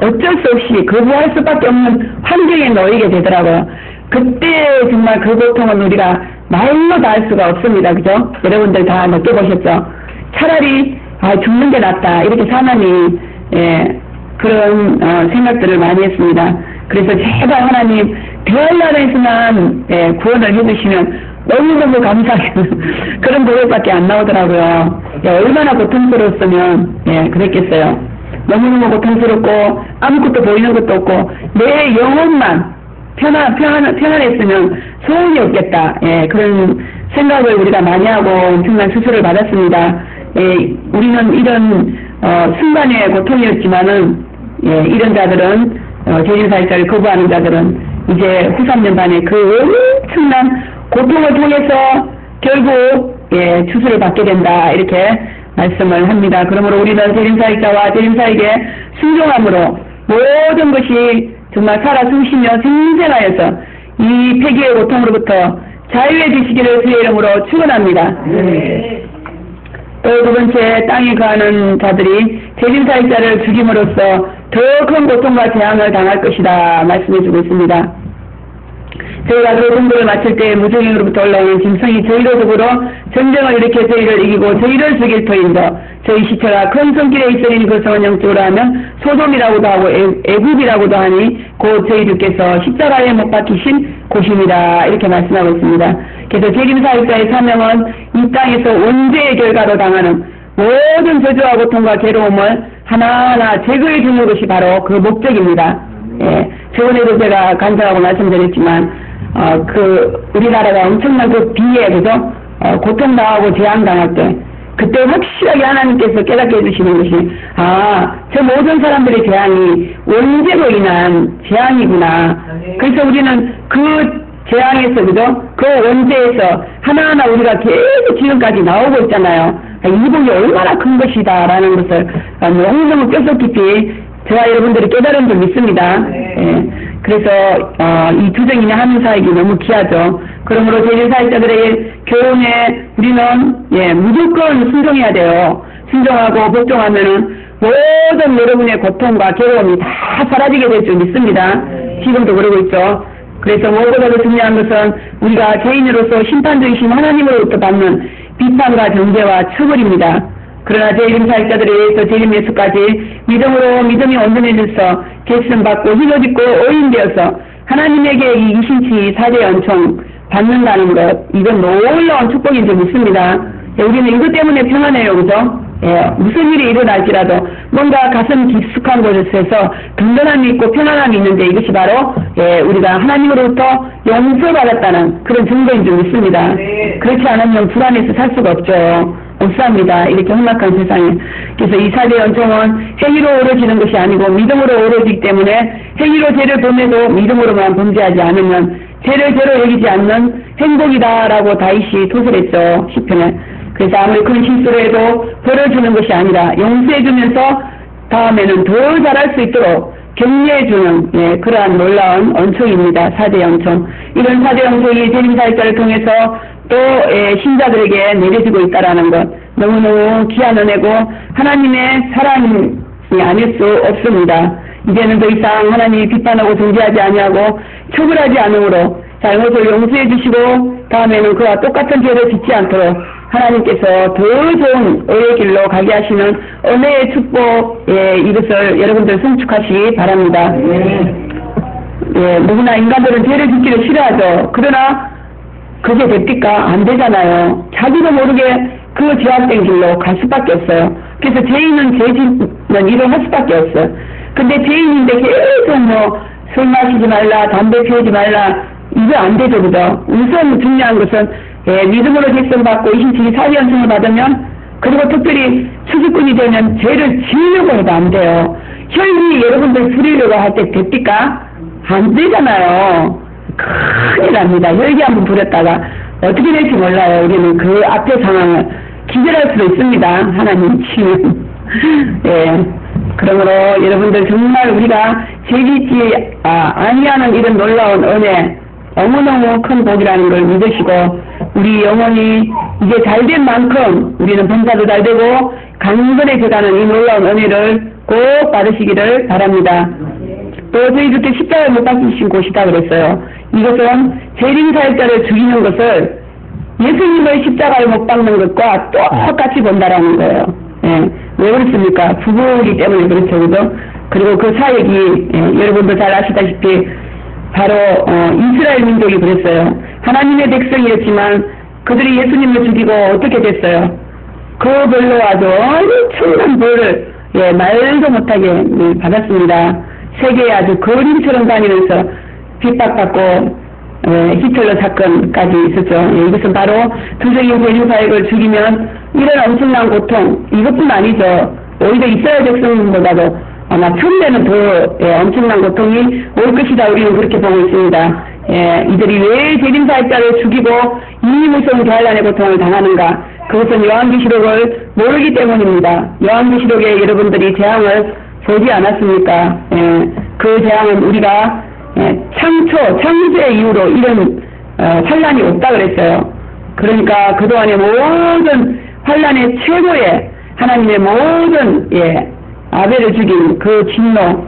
Speaker 1: 어쩔 수 없이 거부할 수밖에 없는 환경에 놓이게 되더라고요. 그때 정말 그 고통은 우리가 말로 다 할 수가 없습니다. 그죠? 여러분들 다 느껴보셨죠? 차라리 죽는 게 낫다 이렇게 사람이 그런 생각들을 많이 했습니다. 그래서 제발 하나님 대할 나라에서만 구원을 해주시면 너무너무 감사해요. 그런 고백밖에 안 나오더라고요. 얼마나 고통스러웠으면 그랬겠어요. 너무너무 고통스럽고 아무것도 보이는 것도 없고 내 영혼만 편안했으면 소원이 없겠다. 그런 생각을 우리가 많이 하고 엄청난 수술을 받았습니다. 우리는 이런 순간의 고통이었지만은 이런 자들은 재림 사역자를 거부하는 자들은 이제 후 3년 반에 그 엄청난 고통을 통해서 결국 추수를 받게 된다 이렇게 말씀을 합니다. 그러므로 우리는 재림 사역자와 재림 사역의 순종함으로 모든 것이 정말 살아 숨쉬며 생생하여서 이 폐기의 고통으로부터 자유해 주시기를 주의 이름으로 축원합니다. 또 두 번째, 땅에 거하는 자들이 재림 사역자를 죽임으로써 더 큰 고통과 재앙을 당할 것이다 말씀해주고 있습니다. 저희가 그 공부를 마칠 때 무정행으로부터 올라오는 짐승이 저희로 더불어 전쟁을 일으켜 저희를 이기고 저희를 죽일 터인데 저희 시체가 큰 손길에 있으니 그 성은 영적으로 하면 소돔이라고도 하고 애굽이라고도 하니 곧 저희 주께서 십자가에 못 박히신 곳입니다. 이렇게 말씀하고 있습니다. 그래서 재림 사역자의 사명은 이 땅에서 원죄의 결과로 당하는 모든 저주와 고통과 괴로움을 하나하나 제거해 주는 것이 바로 그 목적입니다. 저번에도 제가 간증하고 말씀드렸지만 우리나라가 엄청난 그 비에 그죠? 고통당하고 재앙당할 때 그때 확실하게 하나님께서 깨닫게 해주시는 것이 저 모든 사람들의 재앙이 원죄로 인한 재앙이구나. 그래서 우리는 그 재앙에서 그죠? 그 원죄에서 하나하나 우리가 계속 지금까지 나오고 있잖아요. 이복이 얼마나 큰 것이다 라는 것을 너무너무 뼛속 깊이 저와 여러분들이 깨달은 줄 믿습니다. 그래서 이 투쟁이나 하는 사역이 너무 귀하죠. 그러므로 재림 사역자들의 교훈에 우리는 무조건 순종해야 돼요. 순종하고 복종하면은 모든 여러분의 고통과 괴로움이 다 사라지게 될 줄 믿습니다. 지금도 그러고 있죠. 그래서 무엇보다도 중요한 것은 우리가 죄인으로서 심판주이신 하나님으로부터 받는 비판과 정죄와 처벌입니다. 그러나 재림 사역자들에 의해서 재림 예수까지 믿음으로 믿음이 온전해져서 계승받고 희노짓고 오인되어서 하나님에게 이 이신치 사대 연총 받는다는 것, 이건 놀라운 축복인 줄 믿습니다. 우리는 이것 때문에 평안해요. 그죠? 무슨 일이 일어날지라도 뭔가 가슴 깊숙한 곳에서 든든함이 있고 편안함이 있는데 이것이 바로 우리가 하나님으로부터 용서받았다는 그런 증거인 줄 믿습니다. 그렇지 않으면 불안해서 살 수가 없죠. 없습니다. 이렇게 험악한 세상에. 그래서 이 사대 연총은 행위로 오러지는 것이 아니고 믿음으로 오러지기 때문에 행위로 죄를 범해도 믿음으로만 범죄하지 않으면 죄를 죄로 여기지 않는 행복이다라고 다윗이 토설했죠. 시편에. 그래서 아무리 큰 실수를 해도 벌을 주는 것이 아니라 용서해주면서 다음에는 더 잘할 수 있도록 격려해주는 그러한 놀라운 언총입니다. 사대 연총. 이런 사대 연총이 재림 사역자를 통해서 또 신자들에게 내려지고 있다라는 것 너무너무 귀한 은혜고 하나님의 사랑이 아닐 수 없습니다. 이제는 더 이상 하나님이 비판하고 정죄하지 아니하고 처벌하지 않으므로 잘못을 용서해 주시고 다음에는 그와 똑같은 죄를 짓지 않도록 하나님께서 더 좋은 의의 길로 가게 하시는 은혜의 축복 이것을 여러분들 성축하시기 바랍니다. 누구나 인간들은 죄를 짓기를 싫어하죠. 그러나 그게 됩니까? 안 되잖아요. 자기도 모르게 그 죄악된 길로 갈 수밖에 없어요. 그래서 죄인은 죄 짓는 일을 할 수밖에 없어요. 근데 죄인인데 계속 술 마시지 말라, 담배 피우지 말라, 이거 안 되죠, 그죠? 우선 중요한 것은 믿음으로 책정받고 이신치기 사회연승을 받으면 그리고 특별히 수직군이 되면 죄를 지으려고 해도 안 돼요. 혈기 여러분들 부리려고 할 때 됩니까? 안 되잖아요. 큰일 납니다. 혈기 한번 부렸다가 어떻게 될지 몰라요. 우리는 그 앞의 상황을 기절할 수도 있습니다. 하나님 치면. 예. 그러므로 여러분들 정말 우리가 재밌지 아니하는 이런 놀라운 은혜, 너무너무 큰 복이라는 걸 믿으시고, 우리 영혼이 이제 잘된 만큼 우리는 범사도 잘 되고 강건해져가는 이 놀라운 은혜를 꼭 받으시기를 바랍니다. 또 저희들 십자가를 못 박히신 곳이다 그랬어요. 이것은 재림사역자를 죽이는 것을 예수님의 십자가를 못 박는 것과 똑같이 본다라는 거예요. 예. 왜 그렇습니까? 부부이기 때문에 그렇죠, 그죠? 그리고 그 사역이, 여러분도 잘 아시다시피 바로 이스라엘 민족이 그랬어요. 하나님의 백성이었지만 그들이 예수님을 죽이고 어떻게 됐어요? 그 벌로 아주 엄청난 벌을 말도 못하게 받았습니다. 세계에 아주 거림처럼 다니면서 핍박받고 히틀러 사건까지 있었죠. 이것은 바로 투쟁인 재림사역을 죽이면 이런 엄청난 고통, 이것뿐 아니죠. 오히려 이스라엘 백성보다도 아마 천배는 더 엄청난 고통이 올 것이다. 우리는 그렇게 보고 있습니다. 이들이 왜 재림사역자를 죽이고 이 무서운 계란의 고통을 당하는가? 그것은 요한계시록을 모르기 때문입니다. 요한계시록에 여러분들이 재앙을 보지 않았습니까? 그 재앙은 우리가 창세 이후로 이런 환란이 없다 그랬어요. 그러니까 그동안의 모든 환란의 최고의 하나님의 모든 아벨을 죽인 그 진노,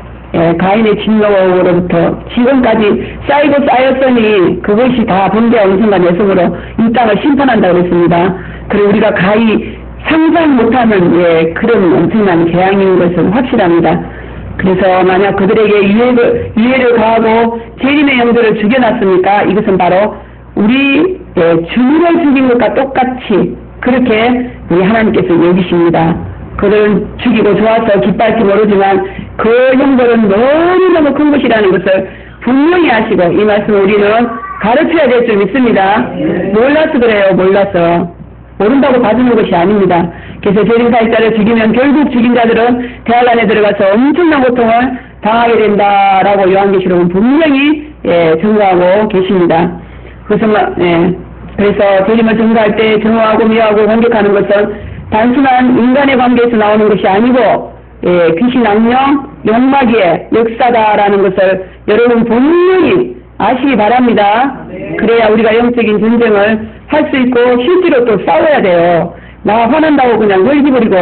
Speaker 1: 가인의 진노로부터 지금까지 쌓이고 쌓였으니 그것이 다 번개와 음성과 내성으로 이 땅을 심판한다고 그랬습니다. 그리고 우리가 가히 상상 못하는 그런 엄청난 재앙인 것은 확실합니다. 그래서 만약 그들에게 유해를 가하고 재림의 영들을 죽여놨습니까? 이것은 바로 우리 주님을 죽인 것과 똑같이 그렇게 우리 하나님께서 여기십니다. 그들은 죽이고 좋아서 기뻐할지 모르지만 그 형벌은 너무너무 큰 것이라는 것을 분명히 아시고 이 말씀을 우리는 가르쳐야 될 줄 믿습니다. 몰라서 그래요. 몰라서. 모른다고 봐주는 것이 아닙니다. 그래서 재림사역자를 죽이면 결국 죽인 자들은 대환란에 들어가서 엄청난 고통을 당하게 된다라고 요한계시록은 분명히 증거하고 계십니다. 그래서 재림을 증거할 때 증오하고 미워하고 공격하는 것은 단순한 인간의 관계에서 나오는 것이 아니고 귀신 악령 욕마기의 역사다라는 것을 여러분 분명히 아시기 바랍니다. 그래야 우리가 영적인 전쟁을 할 수 있고 실제로 또 싸워야 돼요. 나 화난다고 그냥 열기버리고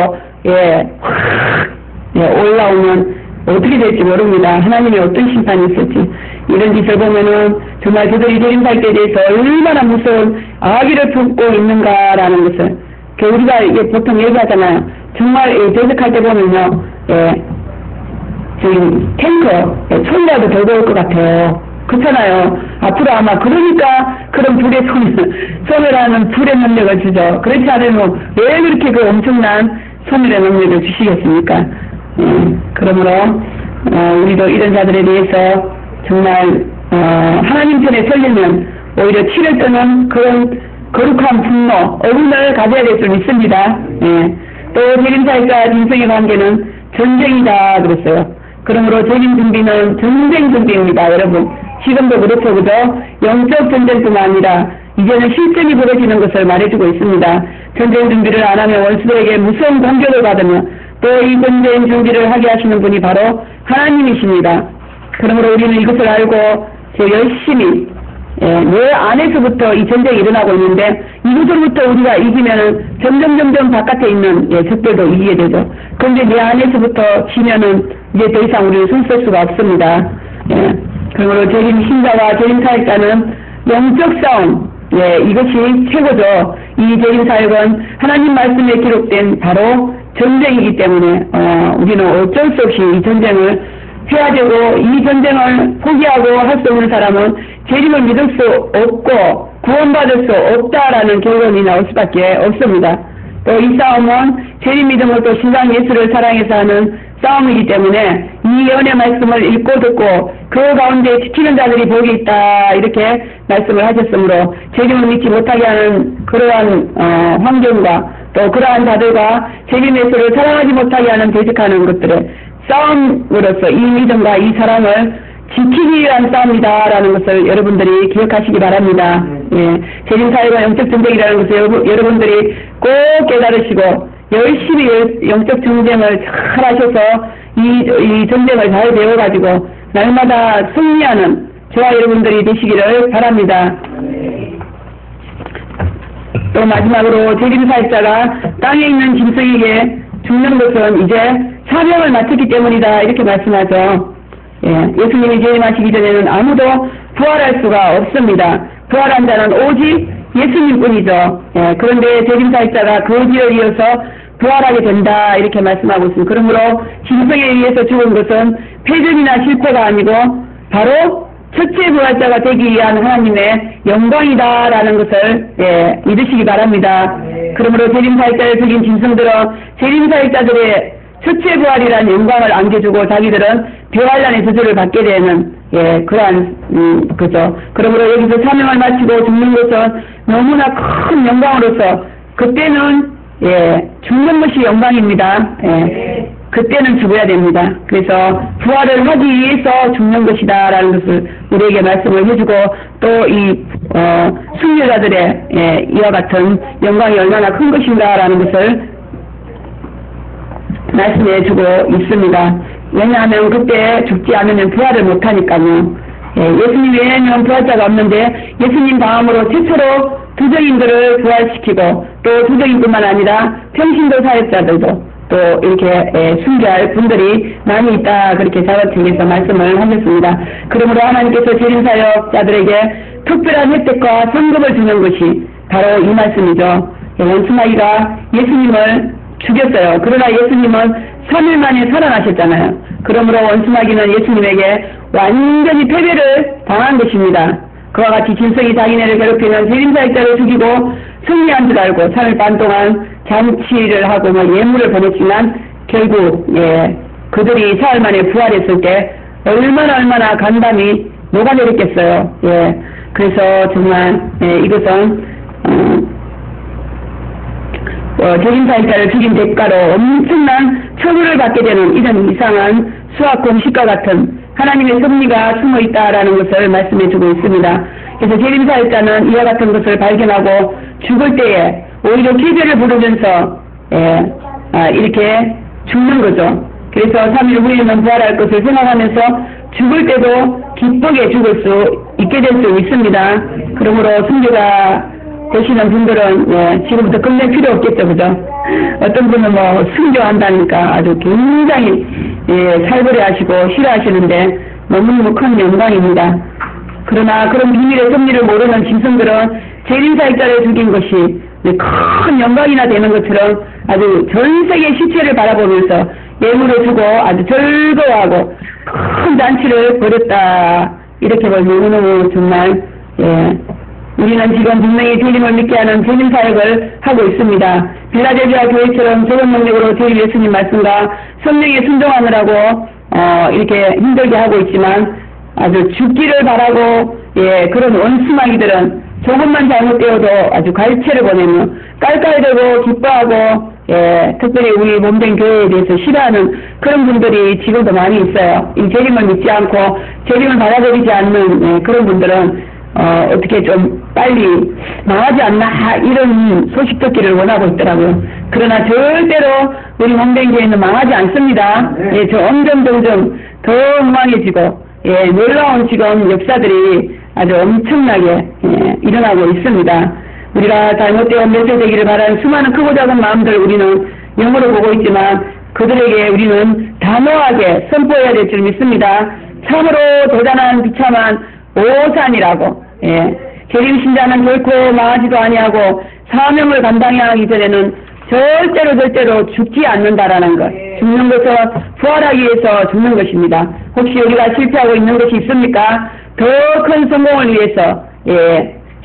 Speaker 1: 올라오면 어떻게 될지 모릅니다. 하나님이 어떤 심판이 있을지. 이런 짓을 보면은 정말 그들이 재림사역에 대해서 얼마나 무서운 악의를 품고 있는가라는 것을 우리가 보통 얘기하잖아요. 정말 대적할 때 보면요, 지금 탱커 총이라도 더 더울 것 같아요. 그렇잖아요. 앞으로 아마 그러니까 그런 불의 소멸하는 불의 능력을 주죠. 그렇지 않으면 왜 그렇게 그 엄청난 소멸의 능력을 주시겠습니까? 그러므로 우리도 이런 자들에 대해서 정말 하나님 편에 설리면 오히려 치를 뜨는 그런 거룩한 분노, 어른을 가져야 될 줄 믿습니다. 또 재림사역과 짐승의 관계는 전쟁이다 그랬어요. 그러므로 재림 준비는 전쟁 준비입니다. 여러분 지금도 그렇죠, 그죠? 영적 전쟁뿐만 아니라 이제는 실전이 벌어지는 것을 말해주고 있습니다. 전쟁 준비를 안 하면 원수들에게 무서운 공격을 받으며 또 이 전쟁 준비를 하게 하시는 분이 바로 하나님이십니다. 그러므로 우리는 이것을 알고 열심히 내 안에서부터 이 전쟁이 일어나고 있는데 이것으로부터 우리가 이기면은 점점 바깥에 있는 적들도 이기게 되죠. 그런데 내 안에서부터 지면은 이제 더 이상 우리는 손쓸 수가 없습니다. 그러므로 재림 신자와 재림 사역자는 영적 싸움, 이것이 최고죠. 이 재림 사역은 하나님 말씀에 기록된 바로 전쟁이기 때문에 우리는 어쩔 수 없이 이 전쟁을 해야 되고 이 전쟁을 포기하고 할 수 없는 사람은 재림을 믿을 수 없고 구원받을 수 없다라는 결론이 나올 수밖에 없습니다. 또 이 싸움은 재림 믿음을 또 신장 예수를 사랑해서 하는 싸움이기 때문에 이 연의 말씀을 읽고 듣고 그 가운데 지키는 자들이 복이 있다 이렇게 말씀을 하셨으므로 재림을 믿지 못하게 하는 그러한 환경과 또 그러한 자들과 재림 예수를 사랑하지 못하게 하는 대적하는 것들을 싸움으로써 이 믿음과 이 사랑을 지키기 위한 싸움이다라는 것을 여러분들이 기억하시기 바랍니다. 예, 재림사회가 영적 전쟁이라는 것을 여러분들이 꼭 깨달으시고 열심히 영적 전쟁을 잘 하셔서 이 전쟁을 잘 배워가지고 날마다 승리하는 저와 여러분들이 되시기를 바랍니다. 또 마지막으로 재림사역자가 땅에 있는 짐승에게 죽는 것은 이제 사명을 마쳤기 때문이다 이렇게 말씀하죠. 예, 예수님이 재림하시기 전에는 아무도 부활할 수가 없습니다. 부활한 자는 오직 예수님뿐이죠. 예, 그런데 재림사역자가 거지를 이어서 부활하게 된다 이렇게 말씀하고 있습니다. 그러므로 짐승에 의해서 죽은 것은 패전이나 실패가 아니고 바로 첫째 부활자가 되기 위한 하나님의 영광이다라는 것을 믿으시기 바랍니다. 그러므로 재림사역자를 죽인 짐승들은 재림사역자들의 첫째 부활이라는 영광을 안겨주고 자기들은 배환란의 저주를 받게 되는 그러한 거죠. 그러므로 여기서 사명을 마치고 죽는 것은 너무나 큰 영광으로서 그때는 죽는 것이 영광입니다. 그때는 죽어야 됩니다. 그래서 부활을 하기 위해서 죽는 것이다 라는 것을 우리에게 말씀을 해주고 또 이 순교자들의 이와 같은 영광이 얼마나 큰 것인가 라는 것을 말씀해 주고 있습니다. 왜냐하면 그때 죽지 않으면 부활을 못하니까요. 예수님 외에는 부활자가 없는데 예수님 다음으로 최초로 두정인들을 부활시키고 또 두정인뿐만 아니라 평신도 사역자들도 또 이렇게 순교할 분들이 많이 있다 그렇게 자언책에서 말씀을 하셨습니다. 그러므로 하나님께서 재림사역자들에게 특별한 혜택과 성급을 주는 것이 바로 이 말씀이죠. 원수마귀가 예수님을 죽였어요. 그러나 예수님은 3일 만에 살아나셨잖아요. 그러므로 원수마귀는 예수님에게 완전히 패배를 당한 것입니다. 그와 같이 짐승이 자기네를 괴롭히는 재림사역자를 죽이고 승리한 줄 알고 3일 반 동안 잔치를 하고 예물을 보냈지만 결국 그들이 사흘 만에 부활했을 때 얼마나 간담이 녹아내렸겠어요. 그래서 정말 이것은 재림사역자를 죽인 대가로 엄청난 처벌을 받게 되는 이런 이상한 수학 공식과 같은 하나님의 섭리가 숨어 있다라는 것을 말씀해주고 있습니다. 그래서 재림사역자는 이와 같은 것을 발견하고 죽을 때에 오히려 기별을 부르면서 이렇게 죽는 거죠. 그래서 3일 후에는 부활할 것을 생각하면서 죽을 때도 기쁘게 죽을 수 있게 될 수 있습니다. 그러므로 순교가 되시는 분들은 지금부터 끝낼 필요 없겠죠, 그죠? 어떤 분은 순교한다니까 아주 굉장히 살벌해하시고 싫어하시는데 너무너무 큰 영광입니다. 그러나 그런 비밀의 섭리를 모르는 짐승들은 재림사역자를 죽인 것이 큰 영광이나 되는 것처럼 아주 전 세계 시체를 바라보면서 예물을 주고 아주 즐거워하고 큰 잔치를 벌였다. 이렇게 보면 너무너무 정말 우리는 지금 분명히 재림을 믿게 하는 재림사역을 하고 있습니다. 빌라델비아 교회처럼 좋은 능력으로 재림 예수님 말씀과 성령에 순종하느라고 이렇게 힘들게 하고 있지만 아주 죽기를 바라고 그런 원수마귀들은 조금만 잘못되어도 아주 갈채를 보내며 깔깔대고 기뻐하고 특별히 우리 몸된 교회에 대해서 싫어하는 그런 분들이 지금도 많이 있어요. 이 재림을 믿지 않고 재림을 받아들이지 않는 그런 분들은 어떻게 좀 빨리 망하지 않나 이런 소식 듣기를 원하고 있더라고요. 그러나 절대로 우리 몸된 교회는 망하지 않습니다. 점점 더 엉망해지고 놀라운 지금 역사들이 아주 엄청나게 일어나고 있습니다. 우리가 잘못되어 멸절되기를 바라는 수많은 크고 작은 마음들 우리는 영으로 보고 있지만 그들에게 우리는 단호하게 선포해야 될 줄 믿습니다. 참으로 대단한 비참한 오산이라고. 재림신자는 결코 망하지도 아니하고 사명을 감당하기 전에는 절대로 죽지 않는다라는 것. 죽는 것은 부활하기 위해서 죽는 것입니다. 혹시 우리가 실패하고 있는 것이 있습니까? 더 큰 성공을 위해서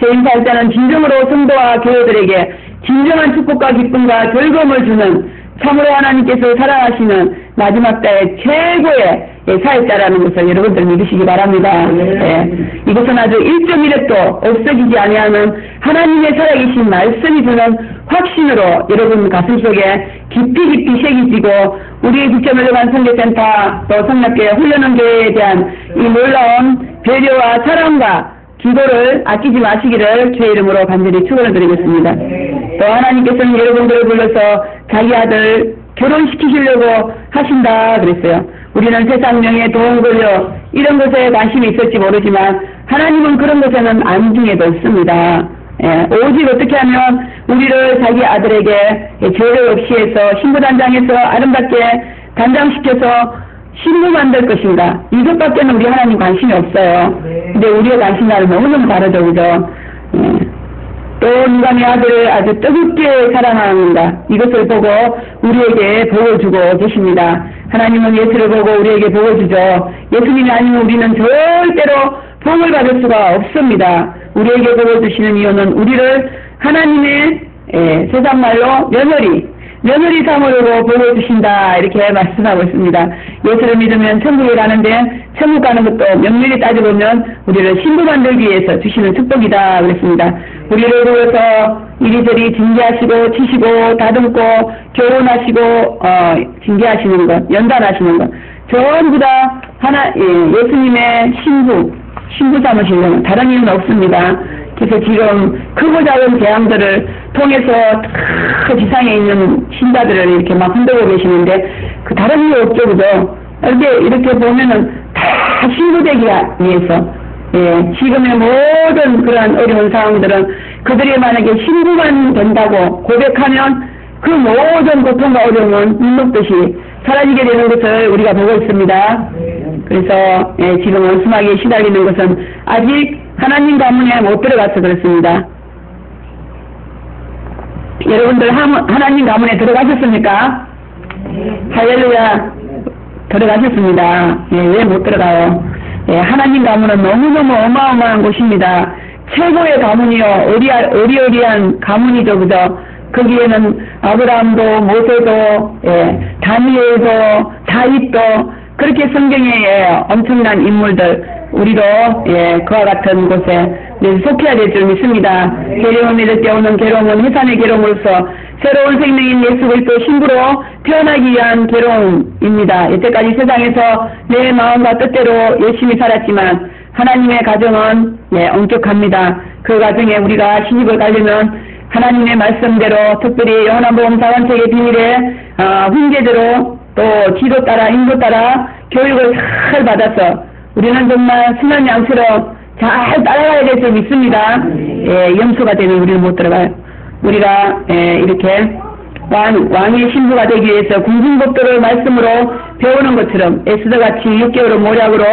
Speaker 1: 재림사역자는 진정으로 성도와 교회들에게 진정한 축복과 기쁨과 즐거움을 주는 참으로 하나님께서 사랑하시는 마지막 때의 최고의 사역자라는 것을 여러분들 믿으시기 바랍니다. 이것은 아주 1.1획도 없어지지 아니하는 하나님의 살아계신 말씀이 주는 확신으로 여러분 가슴속에 깊이 새기지고 우리의 국제멜로만 선교센터 또 성락교회 훈련원교회에 대한 이 놀라운 배려와 사랑과 기도를 아끼지 마시기를 주의 이름으로 간절히 축원을 드리겠습니다. 또 하나님께서는 여러분들을 불러서 자기 아들 결혼시키시려고 하신다 그랬어요. 우리는 세상 명예, 돈, 권력 이런 것에 관심이 있을지 모르지만 하나님은 그런 것에는 안중에도 없습니다. 오직 어떻게 하면 우리를 자기 아들에게 죄를 없이 해서 신부단장해서 아름답게 단장시켜서 신부 만들 것인가, 이것밖에는 우리 하나님 관심이 없어요. 근데 우리의 관심과는 너무너무 다르죠, 그죠? 또 누가 내 아들을 아주 뜨겁게 사랑하는가, 이것을 보고 우리에게 복을 주고 계십니다. 하나님은 예수를 보고 우리에게 복을 주죠. 예수님이 아니면 우리는 절대로 복을 받을 수가 없습니다. 우리에게 복을 주시는 이유는 우리를 하나님의 세상 말로 며느리 삼으려고 복을 주신다 이렇게 말씀하고 있습니다. 예수를 믿으면 천국에 가는데 천국 가는 것도 명밀히 따져보면 우리를 신부 만들기 위해서 주시는 축복이다 그랬습니다. 우리를 보여서 이리저리 징계하시고 치시고 다듬고 결혼하시고 징계하시는 것, 연단하시는 것 전부 다 예수님의 신부 삼으시려면 다른 이유는 없습니다. 그래서 지금 크고 작은 재앙들을 통해서 그 지상에 있는 신자들을 이렇게 막 흔들고 계시는데 그 다른 이유 없죠, 그죠? 이렇게 보면은 다 신부되기 위해서 지금의 모든 그러한 어려운 상황들은 그들이 만약에 신부만 된다고 고백하면 그 모든 고통과 어려움은 눈 녹듯이 사라지게 되는 것을 우리가 보고 있습니다. 그래서 지금 원수마귀에 시달리는 것은 아직 하나님 가문에 못 들어가서 그렇습니다. 여러분들 하나님 가문에 들어가셨습니까? 할렐루야, 들어가셨습니다. 왜 못 들어가요? 하나님 가문은 너무너무 어마어마한 곳입니다. 최고의 가문이요, 어리어리한 가문이죠, 그죠? 거기에는 아브라함도 모세도 다니엘도 다윗도 그렇게 성경에 엄청난 인물들 우리도 그와 같은 곳에 속해야 될 줄 믿습니다. 괴로움을 믿을 때 오는 괴로움은 해산의 괴로움으로서 새로운 생명인 예수 그리스도 신부로 태어나기 위한 괴로움입니다. 이때까지 세상에서 내 마음과 뜻대로 열심히 살았지만 하나님의 가정은 엄격합니다. 그 가정에 우리가 시집을 가려면 하나님의 말씀대로 특별히 영원한 보험 사관책의 비밀에 훈계대로 또 지도 따라 인도 따라 교육을 잘 받아서 우리는 정말 순한 양처럼 잘 따라가야 될 줄 믿습니다. 염소가 되면 우리는 못 들어가요. 우리가 이렇게 왕의 신부가 되기 위해서 궁중법도를 말씀으로 배우는 것처럼 에스더같이 6개월은 모략으로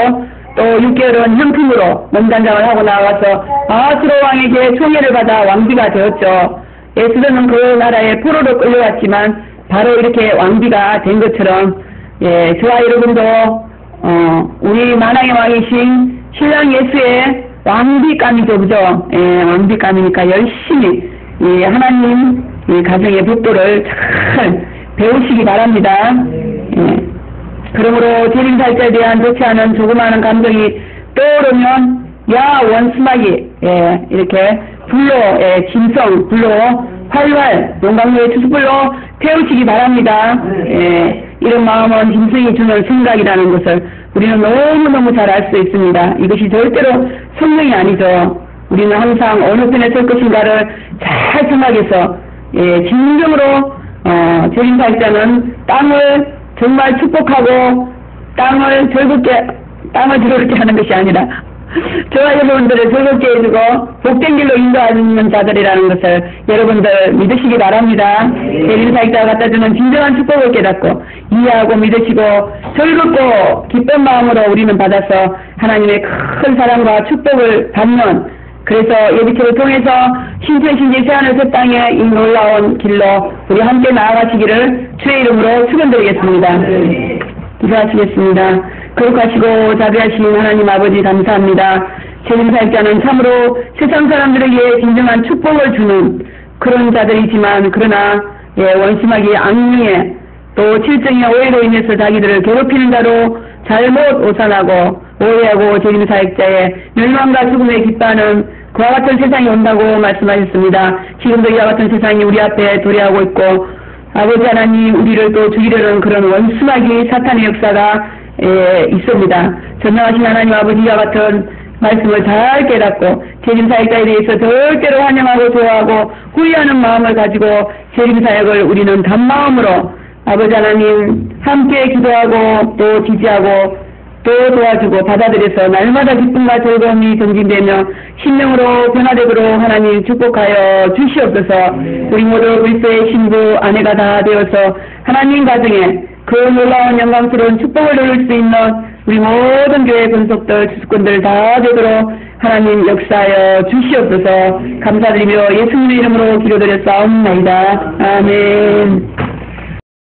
Speaker 1: 또 6개월은 형품으로 몸단장을 하고 나와서 아하스로 왕에게 총애를 받아 왕비가 되었죠. 에스더는 그 나라에 포로로 끌려왔지만 바로 이렇게 왕비가 된 것처럼 저와 여러분도 우리 만왕의 왕이신 신랑 예수의 왕비감이죠, 그죠? 왕비감이니까 열심히 하나님 가정의 법도를 잘 배우시기 바랍니다. 그러므로 재림살자에 대한 좋지 않은 조그마한 감정이 떠오르면 야 원수마귀 이렇게 불로 진성 불로 활활 용광로의 투수불로 태우시기 바랍니다. 이런 마음은 짐승이 주는 생각이라는 것을 우리는 너무너무 잘 알 수 있습니다. 이것이 절대로 성령이 아니죠. 우리는 항상 어느 편에 설 것인가를 잘 생각해서 진정으로 재림살자는 땅을 정말 축복하고 땅을 즐겁게 하는 것이 아니라 저와 여러분들을 즐겁게 해주고 복된 길로 인도하는 자들이라는 것을 여러분들 믿으시기 바랍니다. 재림살자가 갖다주는 진정한 축복을 깨닫고 이해하고 믿으시고 즐겁고 기쁜 마음으로 우리는 받아서 하나님의 큰 사랑과 축복을 받는, 그래서 예비체를 통해서 신천신지 새하늘 새 땅에 이 놀라운 길로 우리 함께 나아가시기를 주의 이름으로 축원드리겠습니다. 기도하시겠습니다. 거룩하시고 자비하신 하나님 아버지 감사합니다. 재림살자는 참으로 세상 사람들에게 진정한 축복을 주는 그런 자들이지만 그러나 원심하게 악령에 또 칠정의 오해로 인해서 자기들을 괴롭히는 자로 잘못 오산하고 오해하고 재림살자의 멸망과 죽음에 기뻐하는 그와 같은 세상이 온다고 말씀하셨습니다. 지금도 이와 같은 세상이 우리 앞에 도래하고 있고 아버지 하나님 우리를 또 죽이려는 그런 원수마귀 사탄의 역사가 있습니다. 전능하신 하나님 아버지와 같은 말씀을 잘 깨닫고 재림사역자에 대해서 절대로 환영하고 좋아하고 후회하는 마음을 가지고 재림사역을 우리는 단마음으로 아버지 하나님 함께 기도하고 또 지지하고 또 도와주고 받아들여서 날마다 기쁨과 즐거움이 전진되며 신령으로 변화되도록 하나님 축복하여 주시옵소서. 우리 모두 그리스도의 신부 아내가 다 되어서 하나님 가정에 그 놀라운 영광스러운 축복을 누릴 수 있는 우리 모든 교회 권속들 주수꾼들 다 되도록 하나님 역사하여 주시옵소서. 감사드리며 예수님의 이름으로 기도드렸사옵나이다. 아멘.